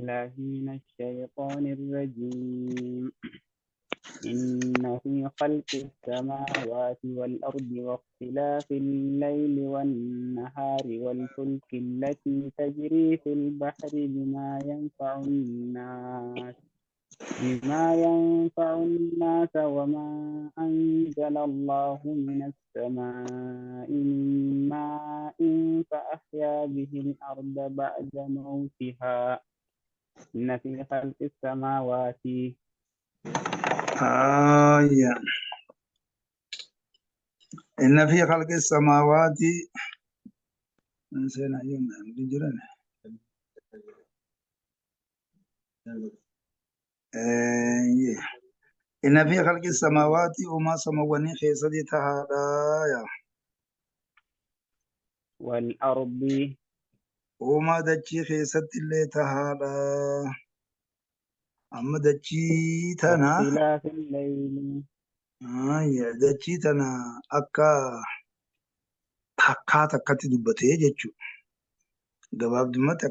بالله من الشيطان الرجيم. إن في خلق السماوات والأرض واختلاف الليل والنهار والفلك التي تجري في البحر بما ينفع الناس وما أنزل الله من السماء من ماء فأحيا به الأرض بعد موتها إن في خلق السماوات آية إن في خلق السماوات نسينا يوم رجلنا إن في خلق السماوات وما سموني خيسدي تهادا والأرض وما دجي خيست اللي تهادا أما دجي تنا واختلاف الليل دجي تنا أكا takkaa takkatti dubbatee jechuudha. Gabaabdumatti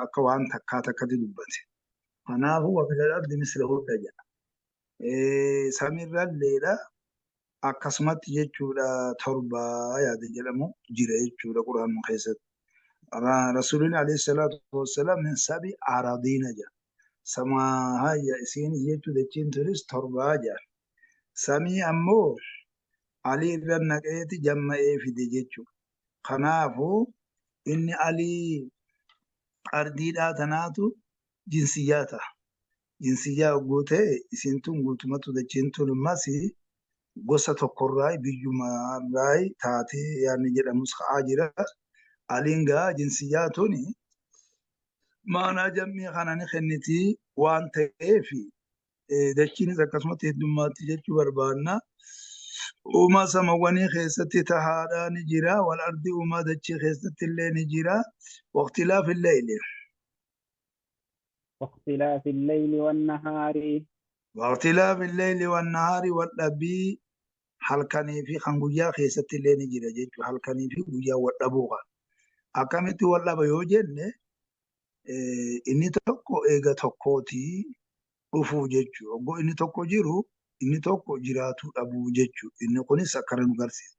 akka waan takkaa takkatti dubbate. Kanaafuu waqtii ardi misira hodha jedha. Samiirralleedha akkasumatti jechuudha torbaa yaada jedhamu jira jechuudha Quraanuma keessatti. Rasuulli alayhi salaatu wassalaam min sabi aradiina jedha. Samaa hayya isiin jechuudha jechiin turis torbaa jedha. Samii ammoo alii irra naqeeti jamma'ee fide jechuudha. Kanaafuu inni alii ardiidhaa tanaatu jinsiyyaa ta'a. Jinsiyyaa yogguu ta'e isiin tun guutumatti dachiin tun ammas gosa tokkorraa biyyumarraa taatee yaadni jedhamus ka'aa jira. Aliin gaa jinsiyyaa tun maanaa jammii kana ni kenniti waan ta'eef dachiinis akkasumatti heddummaatti jechuu barbaanna. Uumaa samawwanii keessatti tahaadhaa ni jira. Wal ardi uumaa dachii keessatti illee ni jira. Waqtilaafi illee واختلاف الليل والنهار واختلاف الليل والنهار والأبي halkanii fi kan guyyaa keessatti illee ni jira jechuudha. Halkanii fi guyyaa wal dhabuu akkamitti wal dhaba yoo jenne inni tokko eega tokkooti dhufuu jechuudha. Oggoo inni tokko jiru inni tokko jiraatu dhabuu jechuudha. Inni kunis akkana nu garsiisa.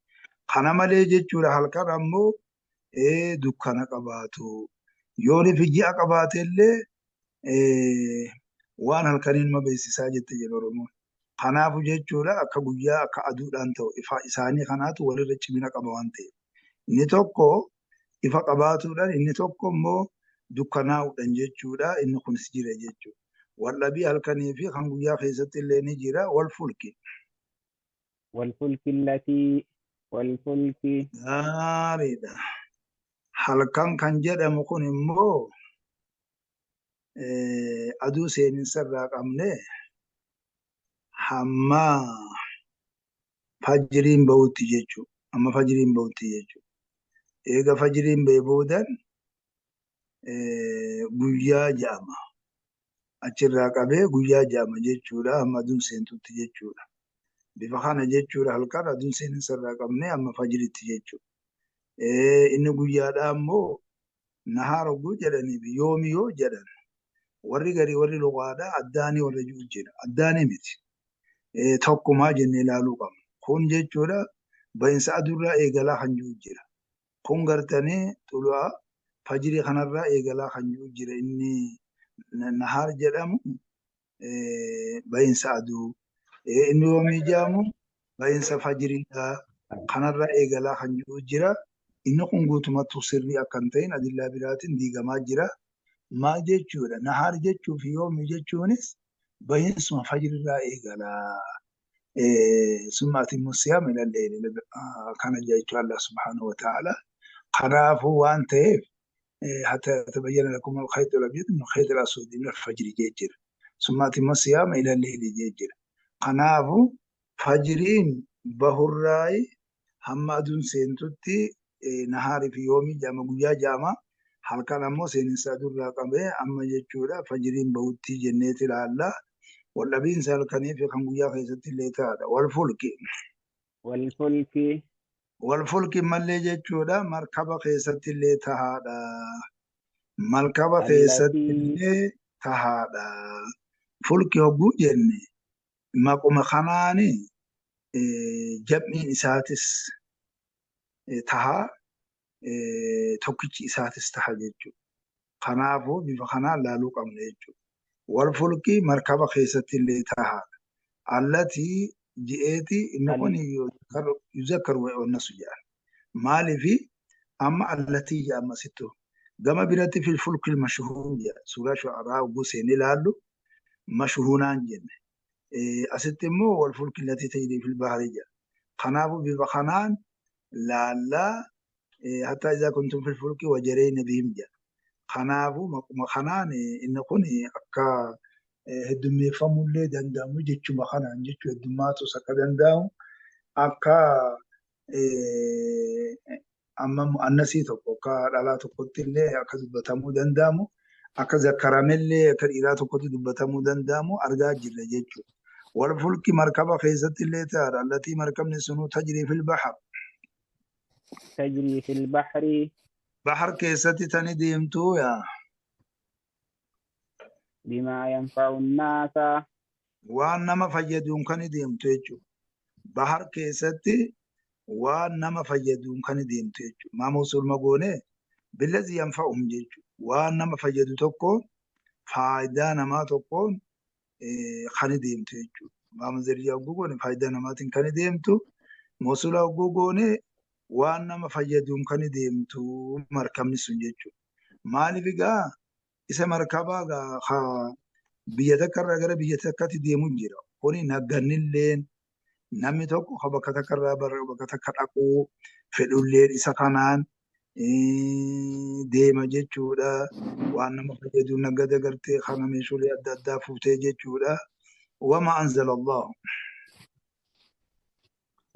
Kana malee jechuudha halkan ammoo dukkana qabaatu. Yoo ni ji'a qabaate illee waan halkaniin ma beeksisaa jette jedhu Oromoon. Kanaafu jechuudha akka guyyaa akka aduudhaan ta'u ifa isaanii kanaatu walirra cimina qaba waan ta'eef. Inni tokko ifa qabaatuudhaan inni tokko immoo dukkanaa'uudhaan jechuudha. Inni kunis jira jechuudha. Waldhabii halkanii fi kan guyyaa keessatti illee ni jira. والفلك gaariidha. Halkan kan jedhamu kun immoo aduu seeninsa qabne hamma fajriin bahutti jechuudha. Amma fajriin bahutti jechuudha. Eega fajriin bahee boodan guyyaa ja'ama. Achirraa qabee guyyaa ja'ama jechuudha. Amma aduun seentutti jechuudha. Bifa kana jechuudha halkan aduun seeninsa qabne amma fajritti jechuudha. Inni guyyaadhaa immoo nahaar ogguu jedhanii fi yoomi yoo jedhan warri garii warri lugaadhaa addaanii warra jiru jira. Addaanii miti. Tokkumaa jennee ilaaluu qabna. Kun jechuudha bahinsa aduurraa eegalaa kan jiru jira. Kun gartanii xulu'aa fajrii kanarraa eegalaa kan jiru jira. Inni nahaar jedhamu bahinsa aduu. Inni yoomii jedhamu bahinsa fajriidhaa kanarraa eegalaa kan jiru jira. Inni kun guutumatti sirrii akka hin ta'in adillaa biraatiin diigamaa jira. Maal jechuudha? Nahaar jechuu fi yoomii jechuunis bahinsuma fajrirraa eegalaa. Summa atimmu siyaama ilal layli kana jechuu Allah subhanahu wa ta'ala. Kanaafuu waan ta'eef hatta tabayyana lakum al-khayt al-abyad min al-khayt al-aswad min al-fajr jechira. Summa atimmu siyaama ilal layli jechira. Kanaafuu fajriin bahurraa hamma aduun seentutti nahaarii fi yoomii jama guyyaa jama halkan ammoo seeninsa aduurraa qabee amma jechuudha fajriin bahutti jenneeti ilaalla. Waldhabiinsa halkanii fi kan guyyaa keessatti illee taa'aadha. Walfulki mallee jechuudha markaba keessatti illee taa'aadha. مركبة خيست التي اللي تهادا فلك هبو جنة مقوم خناني جمعين إساتس تها توكيش إساتس تها جيجو خنافو بفخنا لالو قمنا جيجو والفلك مركبة خيست اللي تهادا التي جئتي إنكون يذكر والناس جاء مالي في أما التي جاء أما ستو كما براتي في الفلك المشهور جاء سورة شعراء وقوسين لالو مشهوران جنة أستمو والفلك التي تجري في البحر جاء خنافو ببخنان لا حتى إذا كنتم في الفلك وجرين بهم جاء خنافو مخنان إنكون أكا heddummeeffamullee danda'amu jechuma kanaan jechuu heddummaatu akka danda'amu akka amma annasii tokko akka dhalaa tokkotti illee akka dubbatamuu danda'amu akka zakkaramellee akka dhiiraa tokkotti dubbatamuu danda'amu argaa jirra jechuudha. Walfulki markaba keessatti illee ta'aadha. Allatii markabni sunuu tajrii fil bahar. تجري في البحر Bahar keessatti tani deemtuu yaa. بما ينفع الناس Waan nama fayyaduun kan deemtu jechuudha. Bahar keessatti waan nama fayyaduun kan deemtu jechuudha. Maamusul magoonee billazi yanfa'uhum jechuudha. Waan nama fayyadu tokkoon faayidaa namaa tokkoon kan deemtu jechuudha. Maamu ziriyaa oguu goone faayidaa namaatiin kan deemtu. Mosula oguu goone waan nama fayyaduun kan deemtu markabni sun jechuudha. Maaliif egaa isa markabaa gaa biyya takkarraa gara biyya takkatti deemuun jira. Kuni naggannilleen namni tokko bakka takkarraa bakka takka dhaquu fedhulleen isa kanaan deema jechuudha. Waan nama fayyadu naggada gartee kana meeshaalee adda addaa fuutee jechuudha. Wama anzala Allah.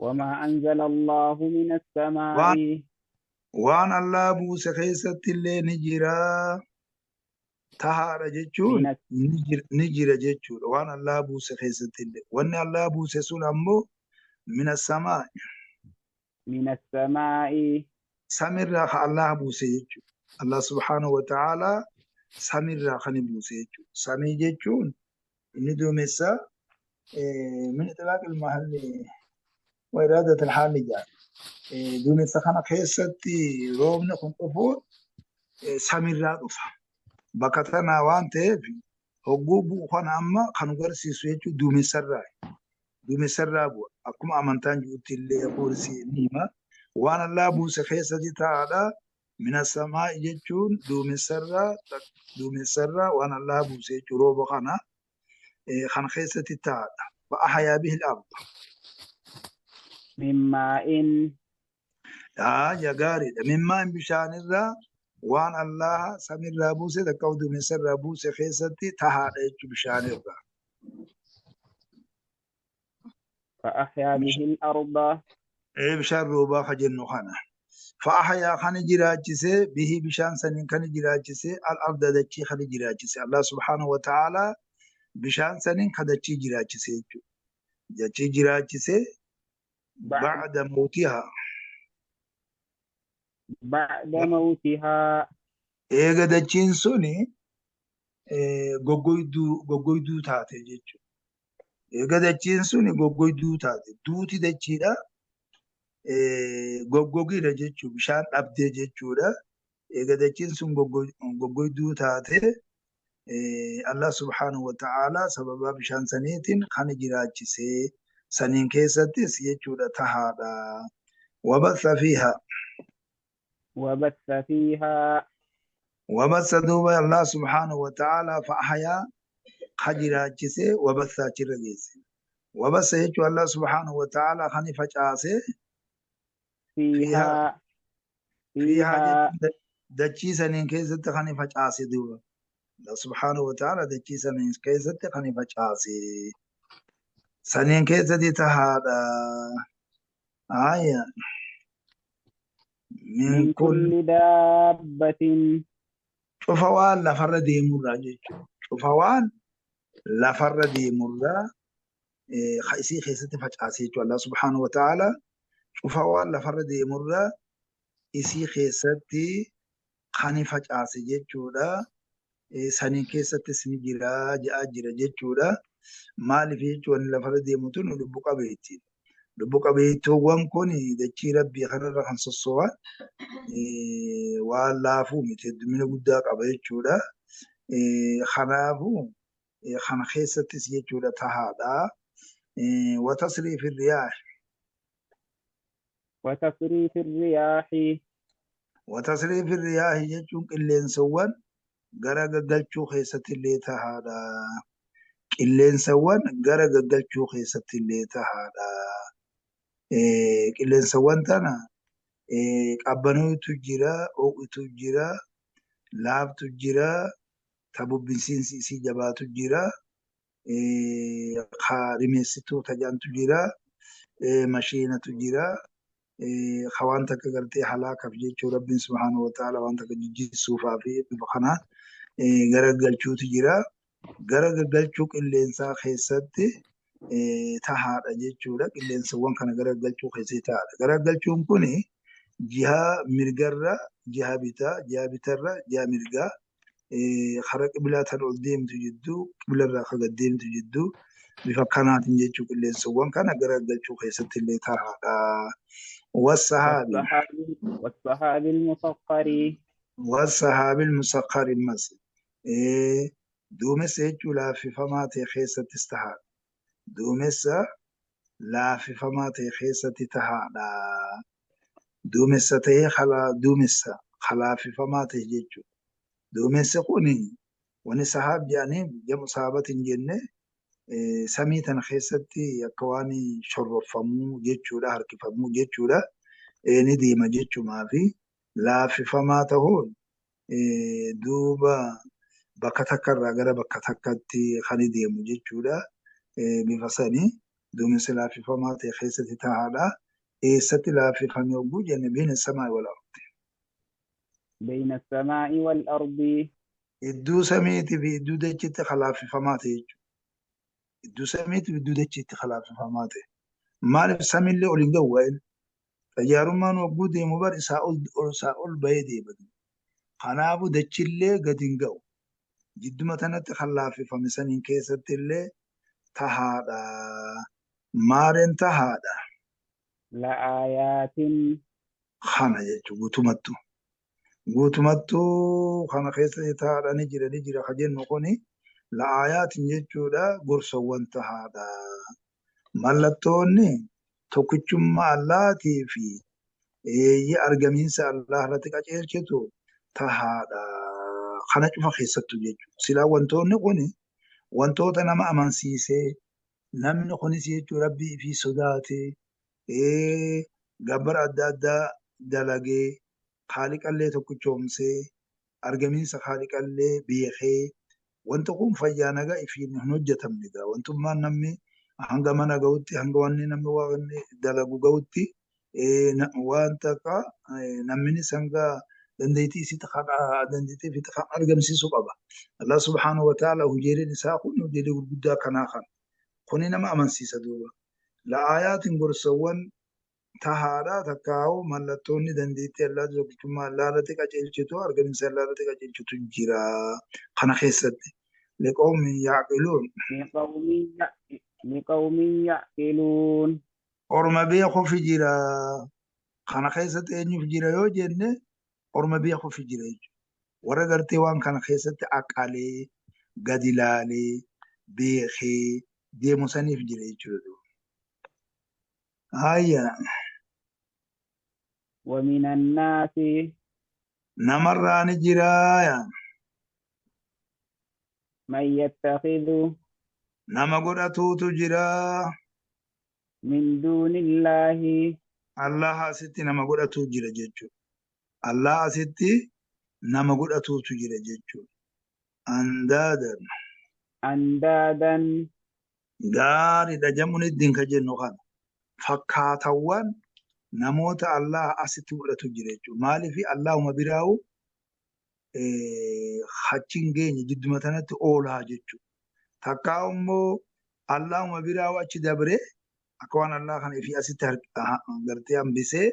وما أنزل الله من السماء Waan Allah buuse keessatti illee ni jira. Tahaadha jechuun ni jira jechuudha. Waan Allah buuse keessatti illee. Wanni Allah buuse sun ammoo mina samaa. من السماء Samirraa ka Allah buuse jechuudha. Allah subhaanahu wa ta'ala samirraa kan buuse jechuudha. Samii jechuun inni duumessa min itlaaq ilmahalli wa iraadat alhaalli jaa. Duumessa kana keessatti roobni kun dhufuun samirraa dhufa. Bakka tanaa waan ta'eef hogguu bu'u kana amma kan agarsiisu jechuun duumessarraa bu'a. Akkuma amantaan jirutti illee afuurisi ni hima. Waan Allah buuse keessatti ta'aadha. Mina samaa jechuun duumessarraa waan Allah buuse jechuun rooba kana kan keessatti ta'aadha. Fa'ahyaa bihil arda. من ماء Ya gaariidha. Mimmaan bishaanirraa waan Allah samirraa buuse takka duumessarraa buuse keessatti ta'aadha jechuun bishaanirraa. فأحيا به الأرض Bishaan roobaa ka jennu kana. Fa'ahyaa kan jiraachise bihi bishaan saniin kan jiraachise al-arda dachii kan jiraachise. Allah subhaanahu wa ta'ala bishaan saniin kan dachii jiraachise jechuudha. Dachii jiraachise ba'da mootihaa. بعد موتها Eega dachiin suni goggoyduu taate jechuudha. Eega dachiin suni goggoyduu taate. Duuti dachiidha. Goggogiidha jechuudha. Bishaan dhabdee jechuudha. Eega dachiin sun goggoyduu taate Allah subhaanahu wa ta'ala sababa bishaan saniitiin kan jiraachise saniin keessattis jechuudha tahaadha. Wabatha fiihaa. وبث فيها وبث دوبا الله سبحانه وتعالى فأحيا خجراجسه وبث جرجسه وبث يجو الله سبحانه وتعالى خني فجاسه فيها دچي سنين كيست خني فجاسه دوبا الله سبحانه وتعالى دچي سنين كيست خني فجاسه سنين كيست تهادا آية من كل دابة شوفوان لفر ديمورا جيجو شوفوان لفر ديمورا خيسي خيستي فجأسي الله سبحانه وتعالى شوفوان لفر ديمورا إسي خيستي Kani facaase jechuudha. Sanii keessattis ni jira ja'a jira jechuudha. Maaliif jechuun lafarra deemu tun lubbu qabeettiidha. Lubbu qabeettoowwan kun dachii rabbii kanarra kan sosso'an waan laafuu miti heddumina guddaa qaba jechuudha. Kanaafuu kana keessattis jechuudha tahaadha. Watasriif irriyaahi. وتصريف الرياح Watasriif irriyaahi jechuun qilleensawwan gara gaggalchuu keessatti illee tahaadha. Qilleensawwan gara gaggalchuu keessatti illee tahaadha. Qilleensawwan tana qabbanuutu jira, ho'itu jira, laaftu jira, tabubbinsiinsi isii jabaatu jira, rimeessituu tajaantu jira, mashiinatu jira. Waan takka gartee halaakaaf jechuu rabbiin subhaanahu wa ta'ala waan takka jijjiirsuufaa fi bifa kanaan garagalchuutu jira. Garagalchuu qilleensaa keessatti tahaadha jechuudha. Qilleensawwan kana garagalchuu keessatti tahaadha. Garagalchuun kun jiha mirgarra, jiha bitaa, jiha bitarra, jiha mirgaa kara qiblaa tan ol deemtu jidduu, qiblarraa akka gad deemtu jidduu bifa kanaatiin jechuu qilleensawwan kana garagalchuu keessatti illee tahaadha. والسحاب والسحاب المسخر والسحاب المسخر المس دومس يجو لا في فما تخيسة تستحال دومس لا في فما تخيسة تتحال دومس تهي خلا دومس خلا في فما تهجو دومس قوني وني سحاب جانب جمع صحابة جنة سميتن خيستي يكواني شرفمو جيتشودا هركفمو جيتشودا ندي ما جيتشو ما في لا في فما تهون دوبا بكتكر رجلا بكتكتي خني دي مو جيتشودا بفصاني دوم سلا في فما تخيستي تعالى ستي لا في فما وجود يعني بين السماء والأرض بين السماء والأرض الدو سميتي في الدو دجت خلا في فما تيجو الدو سميتي في الدو دجت خلا في فما تي مالف سمي اللي أولين جوين تجارمان وجود مبار ساول بيدي بدو خنابو دجلة قدين جو جد مثلا تخلا في فما سنين كيست اللي تهادا مارن تهادا لآيات خانا جيتو guutumattu kana keessa taa'aa ni jira kajennu kuni la'aayatin jechuudha gorsawwan tahaadha. Mallattoonni tokkichummaa Allahaatii fi argamiinsa Allah irratti qajeelchitu tahaadha. Kana cufa keessattu jechuudha. Silaa wantoonni kuni wantoota nama amansiisee namni kunis jechuudha rabbii fi sodaatee gabbara adda addaa dalagee خالقالlee tokkichoomsee argamiinsa khaliqallee beekee wanta kun fayyaa nagaa ifiin hin hojjetamne gaa wantummaan namni hanga mana ga'utti hanga wanni namni waan dalagu ga'utti wanta ka namni sanga dandeettii isitti dandeettii fi argamsiisuu qaba. Allah subhanahu wa ta'ala hujiileen isaa kun hujiilee gurguddaa kanaa kan kuni nama amansiisa duuba. La'aayaatiin gorsawwan tahaadha takkaawu mallattoonni dandeettii Allah tokkichummaa Allah irratti qajeelchitu argamiinsa Allah irratti qajeelchitu jira kana keessatti liqawmin yaaqiluun liqawmin yaaqiluun orma beekuuf jira kana keessatti eenyuuf jira yoo jenne orma beekuuf jira jechuudha warra gartee waan kana keessatti aqalee gadi ilaalee beekee deemu saniif jira jechuudha. Hayya. ومن الناس نمران جرايا من يتخذ نما قرأتو تجرا من دون الله الله ستي نما قرأتو جرا جيجو الله ستي نما قرأتو تجرا جيجو أندادا غاري دا جمون الدين كجنو خان فكاتوان namoota Allah asitti godhatu jira jechuudha. Maaliif Allahuma biraawu achiin geenye jidduma tanatti oolaa jechuudha. Takkaa immoo Allahuma biraawu achi dabre akka waan Allah kana fi asitti gartee hambisee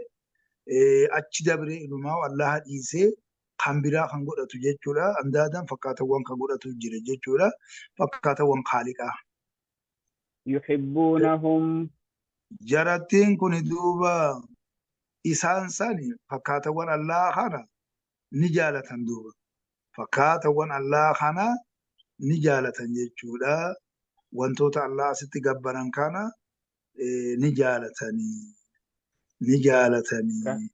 achi dabre ilumaa Allah dhiisee kan biraa kan godhatu jechuudha. Andaadan fakkaatawwan kan godhatu jira jechuudha. Fakkaatawwan Khaaliqaa. يحبونهم Jarattiin kun duuba isaan sani fakkaatawwan Allah kana ni jaalatan duuba. Fakkaatawwan Allah kana ni jaalatan jechuudha. Wantoota Allah asitti gabbaran kana ni jaalatanii. Ni jaalatanii.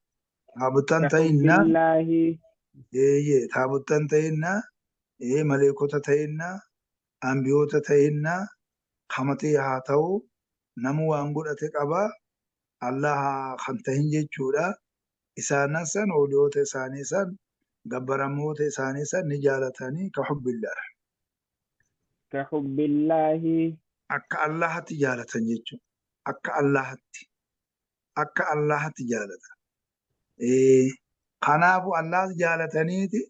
Taabottan كحب ta'inna الله taabottan ta'inna maleekota ta'inna ambiyoota ta'inna kamatee haa ta'u namu waan godhate qaba Allah kan tahin jechuudha. Isaanan san ooliyoota isaanii san gabbaramoota isaanii san ni jaalatanii ka hubbillah. كحب الله Akka Allahatti jaalatan jechuudha. Akka Allahatti jaalatan. Kanaafu Allah jaalataniiti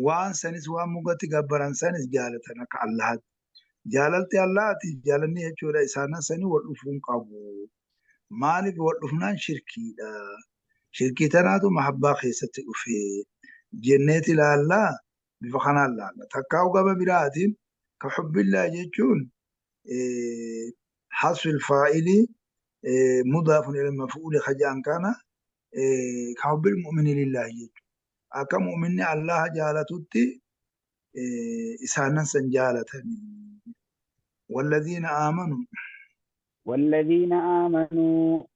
waan sanis waan mugatti gabbaran sanis jaalatan akka Allahatti. Jaalalti Allahati jaalanni jechuudha isaanan sanii wal dhufuun qabu. Maaliif wal dhufnaan shirkiidha. Shirkii tanaatu mahabbaa keessatti dhufe jenneeti ilaallaa bifa kanaan ilaalla. Takkaa'u gama biraatiin ka hubbillah jechuun hasfil faa'ilii mudaafun ila maf'uuli khajaan kana ka hubbil mu'mini lillahi jechuudha. Akka mu'minni Allah jaalatutti isaanan san jaalatanii. والذين آمنوا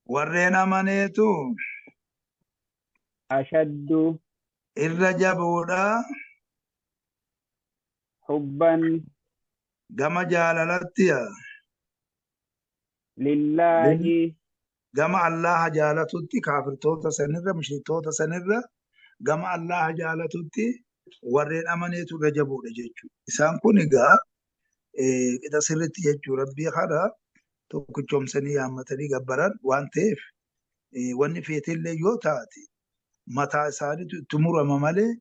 warreen amaneetu أشد irra jaboodha حبا gama jaalalatti لله gama Allah jaalatutti kaafirtoota sanirra mushriktoota sanirra gama Allah jaalatutti warreen amaneetu irra jaboodha jechuudha. Isaan kun egaa qixa sirritti jechuu rabbii kana tokkichoomsanii yaammatanii gabbaran waan ta'eef wanni feetillee yoo taate mataa isaaniitu itti murama malee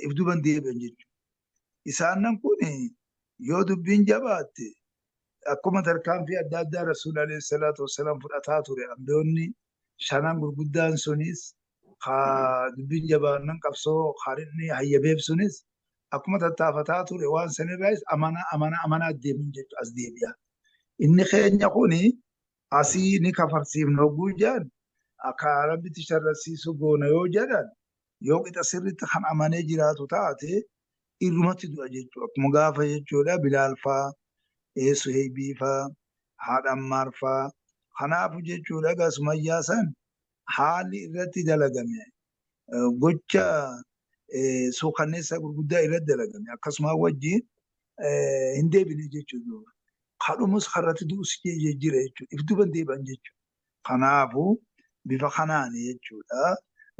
ibduban deebi'an jechuudha. Isaanan kun yoo dubbiin jabaatte akkuma tarkaanfii adda addaa Rasuul alayhi salaatu wassalaam fudhataa ture ambiyoonni shanan gurguddaan sunis dubbiin jabaannan qabsoo haarinni hayyabeef sunis akkuma tattaafataa ture waan sanirraas amanaa deemin jechuudha as deebi'a. Inni keenya kuni asii ni kafarsiifna hogguu jedhan akka rabbitti sharrasiisu goona yoo jedhan yoo qixa sirritti kan amanee jiraatu taate irrumatti du'a jechuudha. Akkuma gaafa jechuudha Bilaal faa, Suheybii faa, haadha Ammaar faa. Kanaafu jechuudha Sumayyaa san haalli irratti dalagame gocha suukanneessa gurguddaa irratti dalagame akkasuma wajjin hin deebine jechuudha. Kadhumus karratti du'us jira jechuudha. Ibduban deebi'an jechuudha. Kanaafu bifa kanaan jechuudha.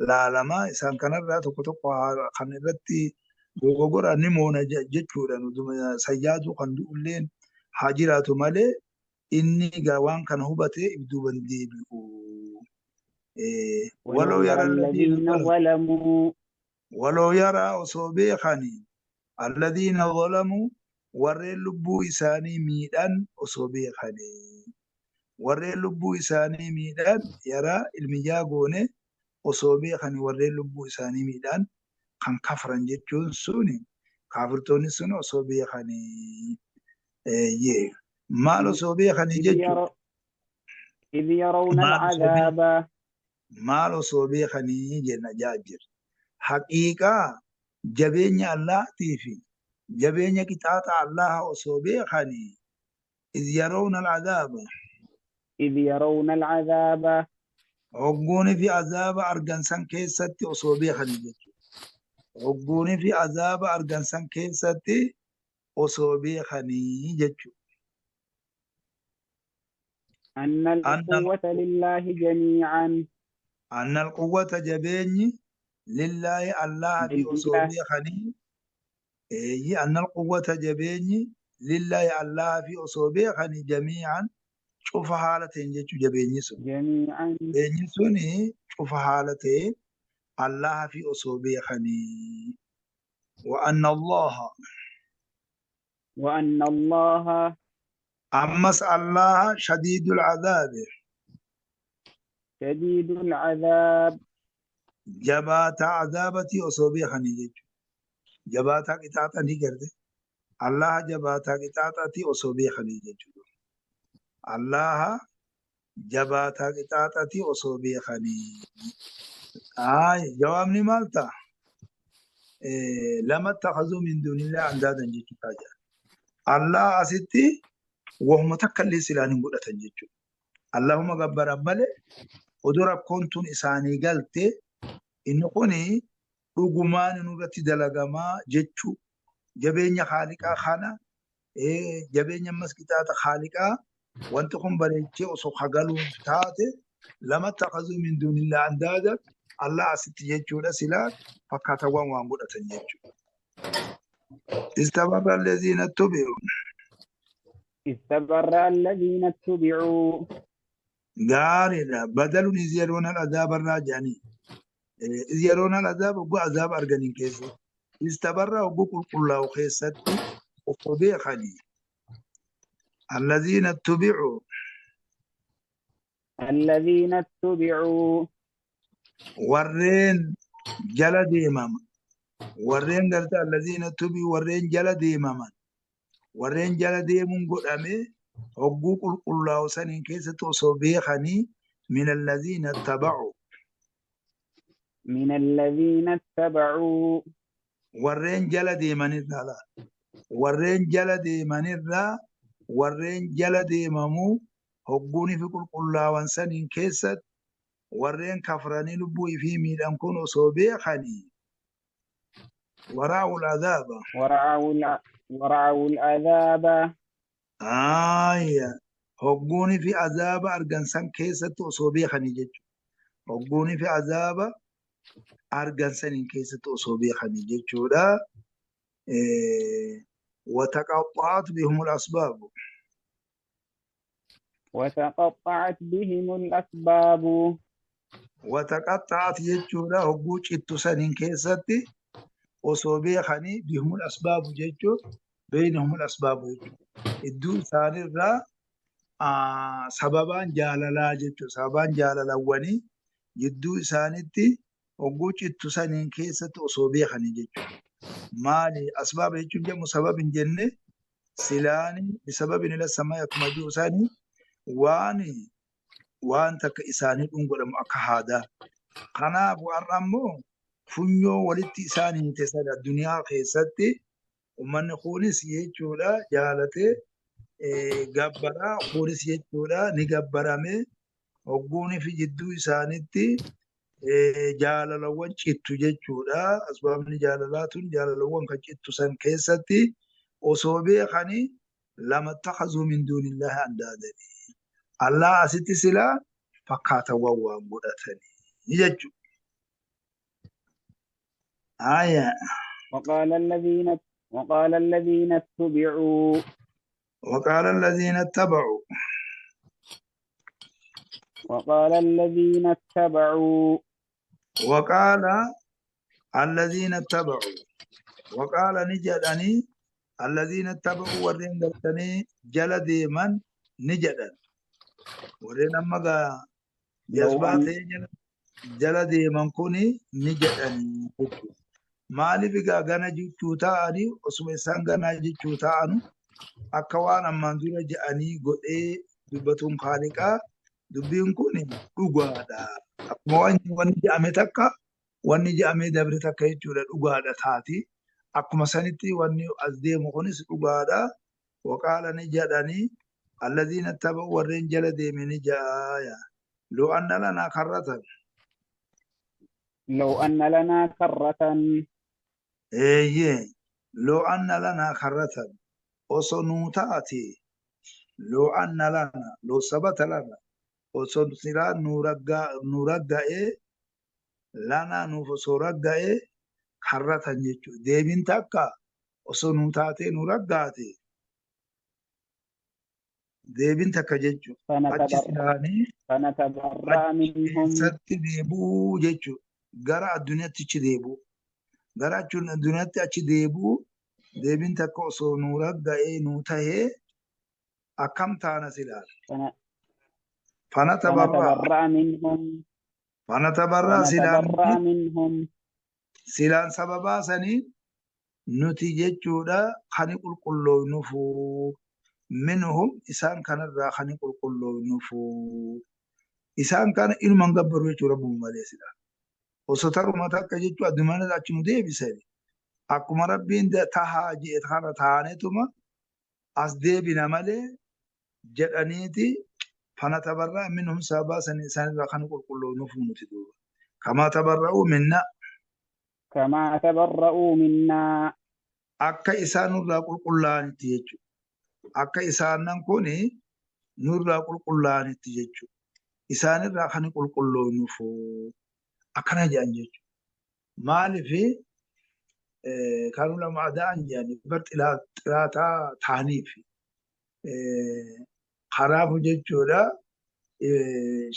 Laalama isaan kanarraa tokko tokko kan irratti dogoggora ni moona jechuudha. Sayyaadu kan du'ulleen haa jiraatu malee inni waan kana hubatee ibduban deebi'u. Waloo yara waloo yara osoo beekanii alladhiina zalamuu warreen lubbuu isaanii miidhan osoo beekanii. Warreen lubbuu isaanii miidhan yaraa ilmiyyaa goone osoo beekanii warreen lubbuu isaanii miidhan kan kafran jechuun suni kaafirtoonni sun osoo beekanii maal osoo beekanii jechuudha. إذ يرون العذاب maal osoo beekanii jenna jaajjir haqiiqaa jabeenya Allahaatii fi jabeenya qixaaxa Allah osoo beekanii إذ يرون العذاب إذ يرون العذاب hogguuni fi azaaba argansan keessatti osoo beekanii jechuudha. Hogguuni fi azaaba argansan keessatti osoo beekanii jechuudha. أن القوة لله جميعا أن القوة جبيني لله الله في أصول خني أن القوة جبيني لله الله في أصول خني جميعا شوف حالتين جبيني سن جميعا جبيني سني شوف حالتين الله في أصول خني وأن الله أمس الله شديد العذاب شديد العذاب جباتا عذابتي أصوبي خنيجة جباتا قطعة نيجرد الله جباتا قطعة أصوبي خنيجة الله جباتا قطعة أصوبي خني جوابني مالتا لما اتخذوا من دون الله أندادا جيتو كاجا الله أستي وهم تكلي سلاني قد تنجيتو اللهم غبر مالي ودرب كنتم إساني قلت إنه كوني رغمان نغتي دلغما جيتو جبين خالقا خانا جبين مسكتات خالقا وانتكم بريتي وسو خغلو تاتي لما اتخذوا من دون الله أندادا الله أستي جيتو لسلا فكاتوان وان قد تنجيتو استمر الذين اتبعوا استبرأ الذين اتبعوا غارنا بدل يزيرون العذاب الراجعني يزيرون العذاب وقو عذاب أرغنين كيسي استبرأ وقو كل الله خيستي وقضي خلي الذين اتبعوا الذين اتبعوا ورين جلد إمام ورين قلت الذين اتبعوا ورين جلد إمام ورين جلد إمام قدامي وقو كل الله سنين كيستي وصبي خني من الذين اتبعوا من الذين اتبعوا warreen jala deemanirraa la warreen jala deemanirraa warreen jala deemamuu hogguunii fi qulqullaawwan saniin keessatti warreen kafranii lubbuu fi miidhan kun osoo beekanii waraa'ul azaaba ورعوا العذاب hogguunii fi azaaba argansan keessatti osoo beekanii jechuudha hogguunii fi azaaba argansaniin keessatti osoo beekanii jechuudha وتقطعت بهم الأسباب وتقطعت بهم الأسباب وتقطعت jechuudha hogguu cittu saniin keessatti osoo beekanii بهم الأسباب jechuudha بينهم الأسباب jechuudha iddoo isaanirraa sababaan jaalalaa jechuudha sababaan jaalalawwanii jidduu isaanitti hogguu cittu saniin keessatti osoo beekanii jechuudha maali asbaaba jechuun jedhamu sababin jenne silaani bisababin ila samaa akkuma jiru isaanii waan takka isaanii dhungodhamu akka haadaa kanaaf warra ammoo funyoo walitti isaanii teessada duniyaa keessatti ummanni kunis jechuudha jaalatee gabbaraa kunis jechuudha ni gabbarame hogguunii fi jidduu isaanitti jaalalawwan cittu jechuudha asbaabni jaalalaa tun jaalalawwan kan cittu san keessatti osoo beekanii lama takhazuu min duunillahi andaadanii Allah asitti silaa fakkaatawwan waan godhatanii jechuudha وقال الذين اتبعوا وقال الذين اتبعوا وقال الذين اتبعوا وقال الذين اتبعوا وقال نجدني الذين اتبعوا ورين قلتني جلد من نجدا ورين أما جذبات جلد من كوني نجدني مالي بقى غانا جيتو تاني اسمي سان غانا جيتو تانو أكوان أمان دون جاني قد دبتون خالقا dubbiin kun dhugaadha akkuma wanni jedhame takka wanni jedhame dabre takka jechuudha dhugaadha taati akkuma sanitti wanni as deemu kunis dhugaadha waqaala ni jedhanii alladhiina taba'u warreen jala deeme ni jaaya loo anna lanaa karratan لو أن لنا كرة loo anna lanaa karratan osoo nuu taate loo anna lana loo sabata lana osoo silaa nu ragga'ee lanaa nuuf osoo ragga'ee karratan jechuudha deebiin takka osoo nu taatee nu raggaate deebiin takka jechuudha achi silaanii فنتبرأ منهم keessatti deebuu jechuudha gara addunyaatti achi deebuu gara addunyaatti achi deebuu deebiin takka osoo nu ragga'ee nu tahee akkam taana silaal فنتبرأ منهم فنتبرأ ونتبرأ منهم سلان سببا سنين نتي جيتشودا خني قلقلو نفو منهم إسان كان الرا خني قلقلو نفو إسان كان إنو من قبر ويچو ربهم مليسلا وستر متاك جيتشو أدمان داچنو دي بسالي أكما ربين دا تها جيت خانا تانيتما أصدي بنا ملي جرانيتي فنتبرأ منهم سببا سنين إسان الرا خني قلقلو نفو نتدو كما تبرأوا منا كما تبرؤوا منا akka isaan nurraa qulqullaa'anitti jechuudha. Akka isaan nan kuni nurraa qulqullaa'anitti jechuudha. Isaanirraa kan qulqulloonuuf akkana jedhan jechuudha. Maaliif kanuu lama adaan jedhanii bar xilaataa ta'aniif karaafu jechuudha.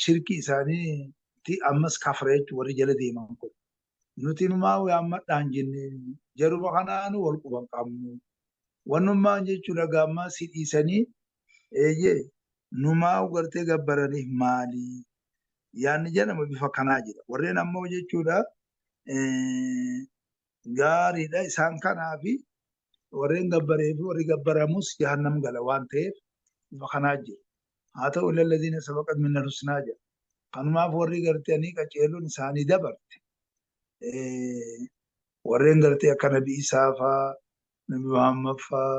Shirki isaaniitti ammas kafra jechuudha warri jala deeman kun. Nuti numaa waammadhaan jennee jaruma kanaanu wal quban qabnu. Wannummaan jechuudha gaammaa si dhiisanii eeyyee numaa gartee gabbaraniif maali? Yaanni jedhama bifa kanaa jira. Warreen ammoo jechuudha gaariidha isaan kanaa fi warreen gabbaree fi warri gabbaramus jahannam gala waan ta'eef bifa kanaa jira. Haa ta'u lalladiina sabaqat minna husnaa jedha. Kanumaaf warri gartanii qaceeluun isaanii dabarte. Warreen gartee akka Nabi Isaa faa, Nabi Muhammad faa,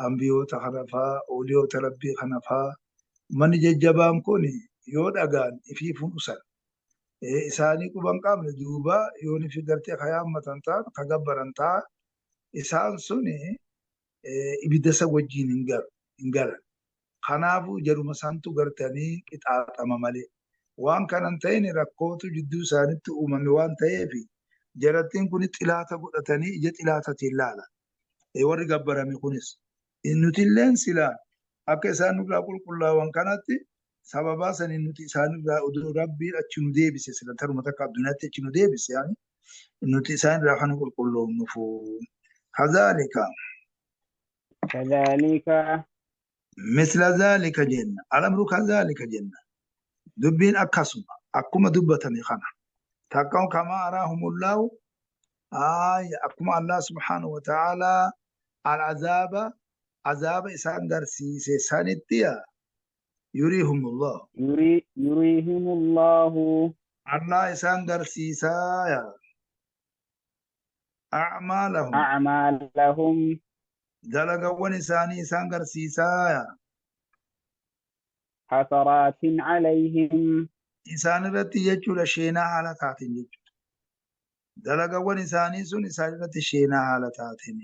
ambiyoota kana faa, ooliyoota rabbii kana faa, manni jajjabaan kun yoo dhagaan ifii fuudhusan isaanii quban qabne duuba yoo nifi gartee ka yaammatan ta'an ka gabbaran ta'an isaan sun ibidda isa wajjin hin galan. Kanaafuu jaruma santu gartanii qixaaxama malee. Waan kanan ta'in rakkootu jidduu isaanitti uumame waan ta'eef jarattiin kun xilaata godhatanii ija xilaatatiin laala. Warri gabbarame kunis nutilleen silaan akka isaan nurraa qulqullaa'an kanatti sababaa saniin nuti isaanirraa oduu rabbiin achi nu deebise sila taruma takka addunyaatti achi nu deebise nuti isaanirraa kan qulqulloofnuuf. Kazaalika misla zaalika jenna alamru kazaalika jenna dubbiin akkasuma akkuma dubbatame kana takkaun kama araahumullaahu akkuma Allah subhanahu wa ta'ala azaba isaan garsiise sanittiya yurihumullahu Allah isaan garsiisaa a'maalahum dalagawwan isaanii isaan garsiisaa hasaraatin alayhim isaan irratti jechuudha sheenaa haala taateen jechuudha. Dalagawwan isaanii sun isaan irratti sheenaa haala taateen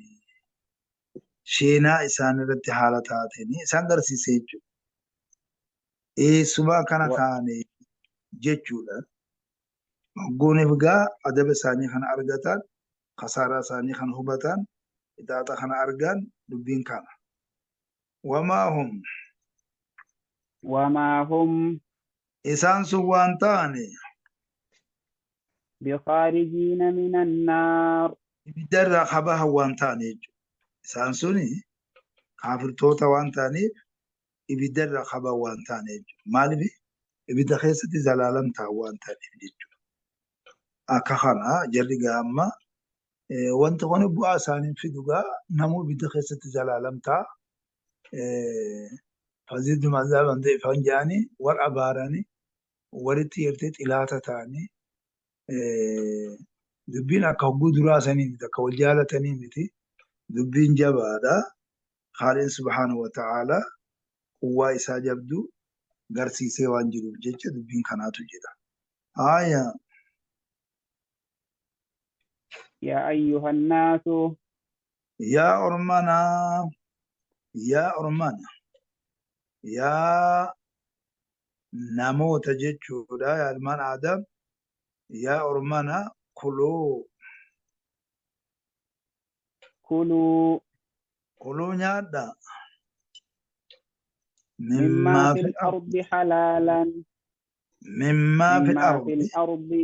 sheenaa isaan irratti haala taateen isaan garsiise jechuudha. Eessumaa kana taane jechuudha. Hoggooniif gaa adaba isaanii kana argatan, kasaaraa isaanii kana hubatan, ixaaxa kana argan dubbiin kana. Wamaa hum isaan sun waan taane bikharijiina minan naar ibiddarraa kabaha waan taane jechuudha. Isaan suni kaafirtoota waan taaneef ibiddarraa kabaha waan taane jechuudha. Maaliif ibidda keessatti zalaalam ta'a waan taaneef jechuudha. Akka kana jarri gaamma wanta kun bu'aa isaaniin fidu gaa namuu ibidda keessatti zalaalam ta'a. Faziiddu mazaaban ta'ifan jedhanii warra abaaranii walitti yertee xilaata ta'anii dubbiin akka hogguu duraa sanii miti akka wal jaalatanii miti dubbiin jabaadha. Haaliin subhaanahu wa ta'ala quwwaa isaa jabdu garsiisee waan jiruuf jecha dubbiin kanaatu jira. yaa ayyuhan naasu yaa ormana yaa namoota jechuudha yaa ilmaan Aadam yaa ormana kuluu nyaadha mimmaa fil ardi halaalan mimmaa fil ardi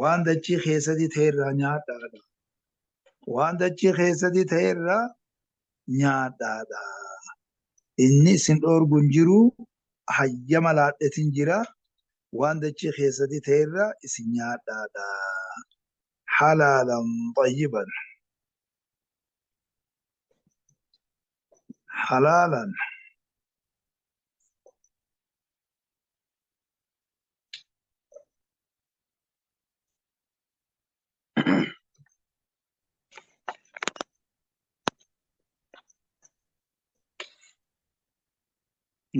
waan dachii keessatti ta'erraa nyaadhaadha waan dachii keessatti ta'erraa nyaadhaadha. Inni isin dhoorgu hin jiru hayyama laadhetin jira waan dachii keessatti ta'erra isin nyaadhaadha. Halaalan xayyiban. Halaalan.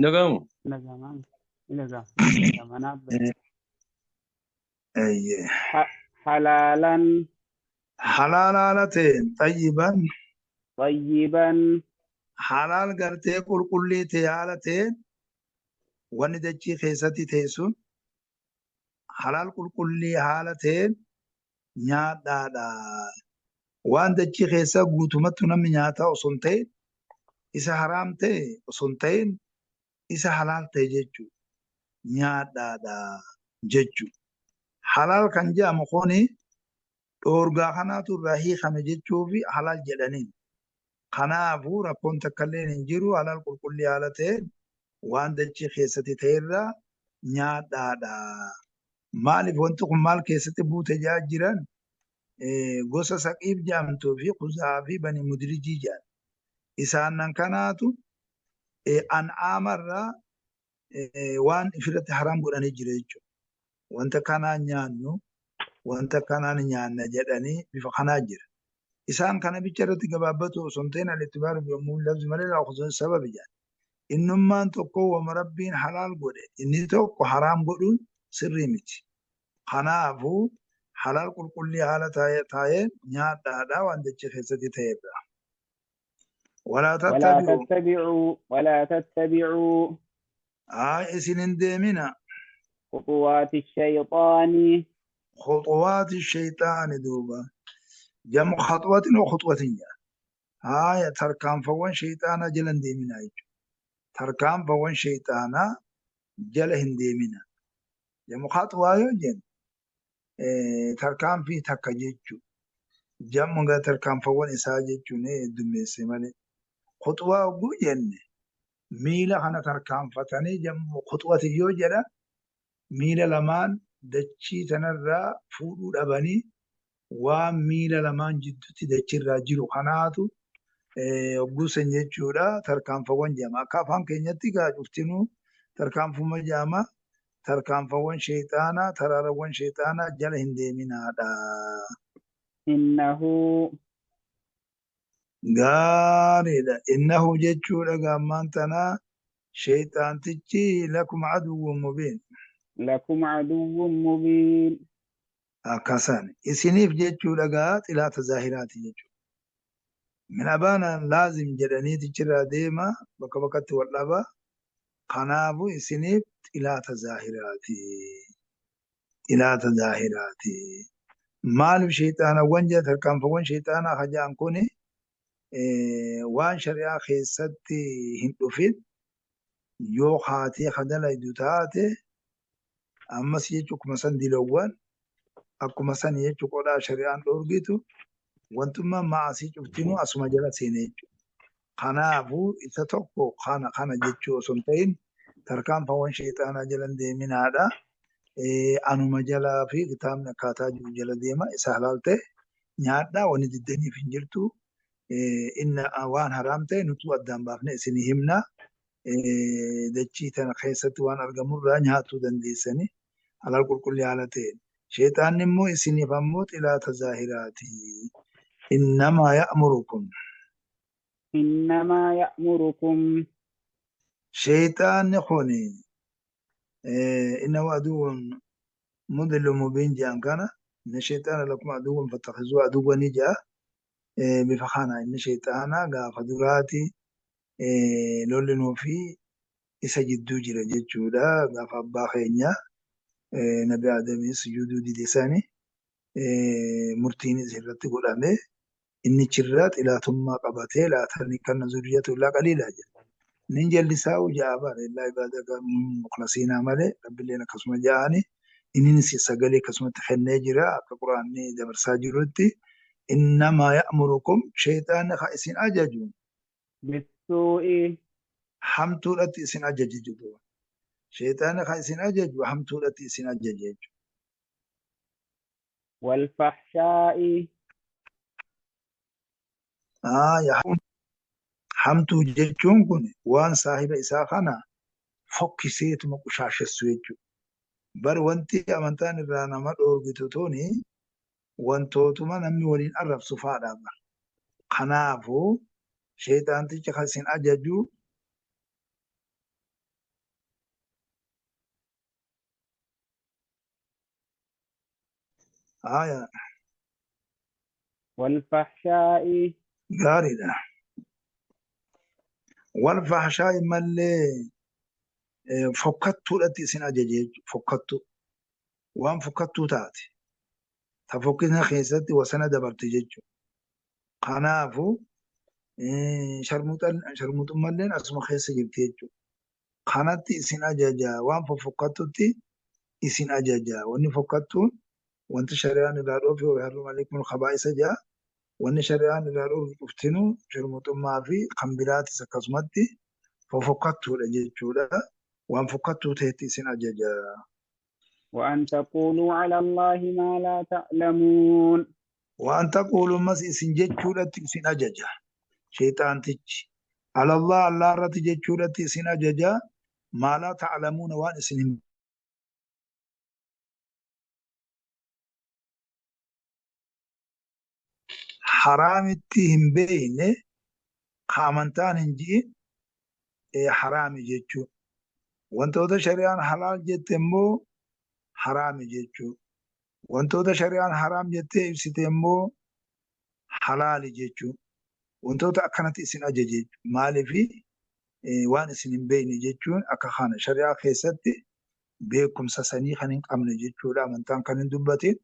Nagamu. Nagaman. Nagaman. Eeyyee. Halaalan. Halaal haala ta'een xayyiban. Tayyiban. Halaal gartee qulqullii ta'e haala ta'een wanni dachii keessatti ta'e sun halaal qulqullii haala ta'een nyaadhaadha. Waan dachii keessaa guutumatti namni nyaataa osoo hin ta'in isa haraam ta'e osoo hin ta'in isa halaal ta'e jechuudha. Nyaadhaadha jechuudha. Halaal kan jedhamu kuni dhoorgaa kanaatu irraa hiikame jechuufi halaal jedhaniin. Kanaafuu rakkoon takkallee hin jiru halaal qulqullii haala ta'een waan dachii keessatti ta'erraa nyaadhaadha. Maaliif wanti kun maal keessatti buute jaa jiran gosa saqiif jedhamtuu fi kuzaa fi bani mudrijii jedhan. Isaanan kanaatu an'aamarraa waan ifirratti haraam godhanii jira jechuudha. Wanta kanaan nyaannu wanta kanaan nyaanna jedhanii bifa kanaa jira. Isaan kana bicha irratti gabaabbatu osoo hin ta'in al-ittibaaru yommuu labsi malee laakusoon sababi jedhan. Innummaan tokko wama rabbiin halaal godhe inni tokko haraam godhuun sirrii miti. Kanaafuu halaal qulqullii haala taa'een nyaadhaadha waan dachee keessatti ta'edha. ولا تتبعوا إسن انديمنا خطوات الشيطان. خطوات الشيطان دوبا جمع خطوة وخطوة تركان فوان شيطانا جلن ديمنا تركان فوان شيطانا جلهن ديمنا جمع خطوة يوجن تركان في تكجيجو جمع تركان فوان إساجيجو دميسي مالي خطوة وجن ميلا خنا تركان فتاني جمع خطوة يوجد ميلا لمان دچي تنرى فودو دبني وميلا لمان جدوتي دچي راجلو خناتو وقوسن جيچودا تركان فوان جاما كافان كينيتي قاعد افتنو تركان فما جاما تركان فوان شيطانا تراروان شيطانا جل هندي من هذا إنه غاريدا إنه جيچودا قامان تنا شيطان تجي لكم عدو مبين لكم عدو مبين. كاسان إسنيف جيتشو لقات إلى تظاهرات جيتشو من أبانا لازم جدني تجرى ديما بكبكت واللبا قنابو إسنيف إلى تظاهرات مال شيطان وانجا تركان فوان شيطان خجان كوني وان شريعة خيستي هندوفين يو خاتي خدلا يدوتاتي أما سيجوك مسان دلوان akkuma san jechuudha shari'aan dhoorgitu wantuma maasii cuftinu asuma jala seene jechuudha. Kanaafuu isa tokko kana jechuu osoo hin ta'in tarkaanfawwan sheexaanaa jala deeminaadha. Anuma jalaa fi kitaabni akkaataa jiru jala deema isa halaal ta'e nyaadhaa wanni diddaniif hin jirtu. Inni waan haraam ta'e nutu addaan baafne isinii himna. Dachii tana keessatti waan argamurraa nyaatuu dandeessanii halaal qulqullii haala ta'een. شيطان نمو إسني فموت إلى تظاهراته إنما يأمركم شيطان نخوني إنه عدو مضل مبين جان كان إن الشيطان لكم عدو فاتخذوه عدوا نجا بفخانا إن الشيطان قاف دراتي لولنو في إسا جدو جرى جدودا قاف أبا خينيا نبي آدمي سجودو دي ديساني مرتين زهرت قلامي إني شرات إلى ثم قبته لا ترني كان زريته لا قليلا ننجل لساو جابا إلا عبادك مخلصين عمله رب لنا قسم جاني إني نسي سقلي قسم تخنى جرا كقرآن دبر ساجرتي إنما يأمركم شيطان خائسين أجاجون بالسوء حمتو لتي إسين أجاججدون شيطان خايسين أجج وحمتو لتي سين أجج والفحشاء يا حمتو جيتشون كن وان صاحب إساقنا فك سيت مقشاش السويجو بر وانتي أمانتان الرانا مدور بتوتوني وانتوتو ما نمي ولين أرب صفادا بر خنافو شيطان تيجي خايسين أججو يا والفحشاء غاري ده والفحشاء مالي فكتو لتي سين أجج فكتو وان فكتو تاتي تفكنا خيستي وسنة دبرت جيجو خنافو شرموطن مالين أسمى خيس جبت جيجو خانتي إسين أجاجا وان ففكتوتي إسين أجاجا واني فكتو وانت شريان الأرض ويحرم عليكم الخبائث جا واني شريان الأرض افتنو شرموطن ما في خمبرات سكسمتي ففكتو لجيجو لا وان فكتو تهتي إسين أجاجا وأن تقولوا على الله ما لا تعلمون وأن تقولوا مس إسين جيجو لا إسين أجاجا شيطان تج على الله رت جيجو لا إسين أجاجا ما لا تعلمون وان إسين حرامتي هم بينه خامنتان هنجي حرامي جيتشو وانتودا شريان حلال جتمو حرامي جيتشو وانتودا شريان حرام جتة إبسيتمو حلال جيتشو وانتودا أكنت إسين أججيج مالي في وان إسين بين جيتشون أكخانة شريعة خيستي بيكم سسني خنين قمن جيتشو لا من تان كنين دبتين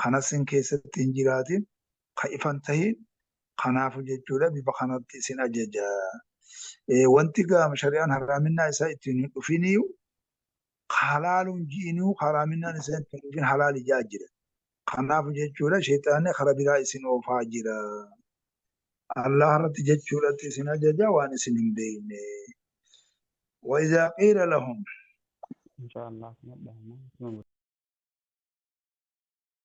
خنسين كيستي هنجراتين خيفان تهين خنافو جيتشو لا ببخانت إسين أججا wanti gama shari'aan haraaminaa isaa ittiin hin dhufiniyu halaaluun ji'inuu haraaminaan isaa ittiin dhufin halaali jaa jira. Kanaaf jechuudha sheexaanni kara biraa isin oofaa jira. Allah irratti jechuudhatti isin ajaja waan isin hin beekne. وإذا قيل لهم إن شاء الله